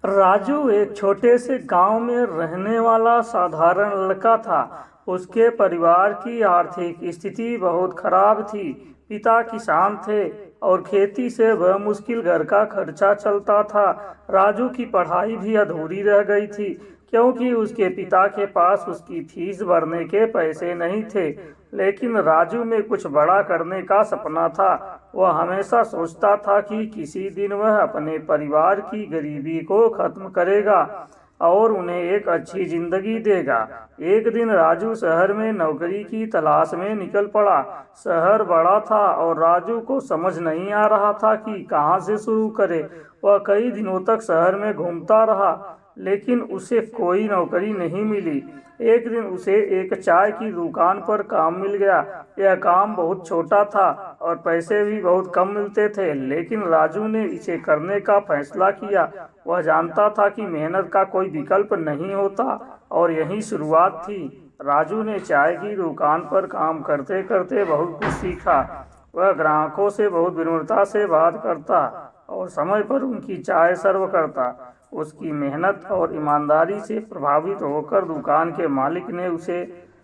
राजू एक छोटे से गांव में रहने वाला साधारण लड़का था। उसके परिवार की आर्थिक स्थिति बहुत खराब थी। पिता किसान थे और खेती से वह मुश्किल घर का खर्चा चलता था। राजू की पढ़ाई भी अधूरी रह गई थी क्योंकि उसके पिता के पास उसकी फीस भरने के पैसे नहीं थे। लेकिन राजू में कुछ बड़ा करने का सपना था। वह हमेशा सोचता था कि किसी दिन वह अपने परिवार की गरीबी को खत्म करेगा और उन्हें एक अच्छी जिंदगी देगा। एक दिन राजू शहर में नौकरी की तलाश में निकल पड़ा। शहर बड़ा था और राजू को समझ नहीं आ रहा था कि कहां से शुरू करे। वह कई दिनों तक शहर में घूमता रहा लेकिन उसे कोई नौकरी नहीं मिली। एक दिन उसे एक चाय की दुकान पर काम मिल गया। यह काम बहुत छोटा था और पैसे भी बहुत कम मिलते थे, लेकिन राजू ने इसे करने का फैसला किया। वह जानता था कि मेहनत का कोई विकल्प नहीं होता और यही शुरुआत थी। राजू ने चाय की दुकान पर काम करते करते बहुत कुछ सीखा। वह ग्राहकों से बहुत विनम्रता से बात करता और समय पर उनकी चाय सर्व करता। उसकी मेहनत और ईमानदारी से प्रभावित होकर दुकान के मालिक ने उसे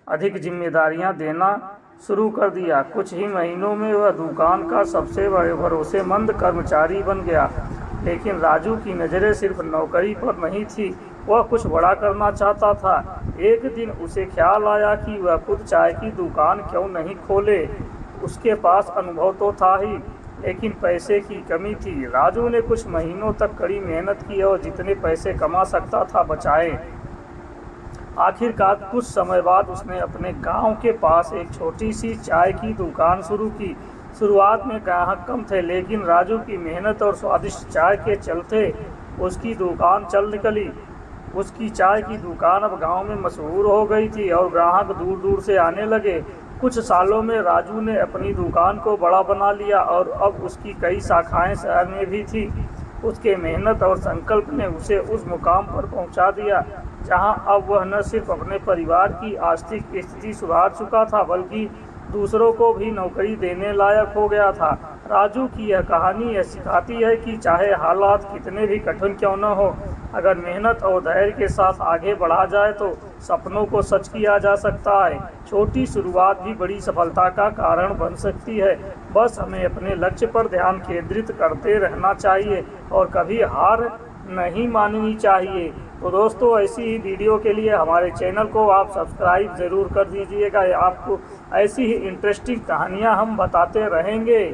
अधिक जिम्मेदारियां देना शुरू कर दिया। कुछ ही महीनों में वह दुकान का सबसे बड़े भरोसेमंद कर्मचारी बन गया। लेकिन राजू की नज़रें सिर्फ नौकरी पर नहीं थी, वह कुछ बड़ा करना चाहता था। एक दिन उसे ख्याल आया कि वह खुद चाय की दुकान क्यों नहीं खोले। उसके पास अनुभव तो था ही, लेकिन पैसे की कमी थी। राजू ने कुछ महीनों तक कड़ी मेहनत की और जितने पैसे कमा सकता था बचाए। आखिरकार कुछ समय बाद उसने अपने गांव के पास एक छोटी सी चाय की दुकान शुरू की। शुरुआत में ग्राहक कम थे, लेकिन राजू की मेहनत और स्वादिष्ट चाय के चलते उसकी दुकान चल निकली। उसकी चाय की दुकान अब गांव में मशहूर हो गई थी और ग्राहक दूर दूर से आने लगे। कुछ सालों में राजू ने अपनी दुकान को बड़ा बना लिया और अब उसकी कई शाखाएं शहर में भी थी। उसके मेहनत और संकल्प ने उसे उस मुकाम पर पहुंचा दिया जहां अब वह न सिर्फ अपने परिवार की आर्थिक स्थिति सुधार चुका था, बल्कि दूसरों को भी नौकरी देने लायक हो गया था। राजू की यह कहानी यह सिखाती है कि चाहे हालात कितने भी कठिन क्यों न हो, अगर मेहनत और धैर्य के साथ आगे बढ़ा जाए तो सपनों को सच किया जा सकता है। छोटी शुरुआत भी बड़ी सफलता का कारण बन सकती है। बस हमें अपने लक्ष्य पर ध्यान केंद्रित करते रहना चाहिए और कभी हार नहीं माननी चाहिए। तो दोस्तों, ऐसी ही वीडियो के लिए हमारे चैनल को आप सब्सक्राइब ज़रूर कर दीजिएगा। आपको ऐसी ही इंटरेस्टिंग कहानियाँ हम बताते रहेंगे।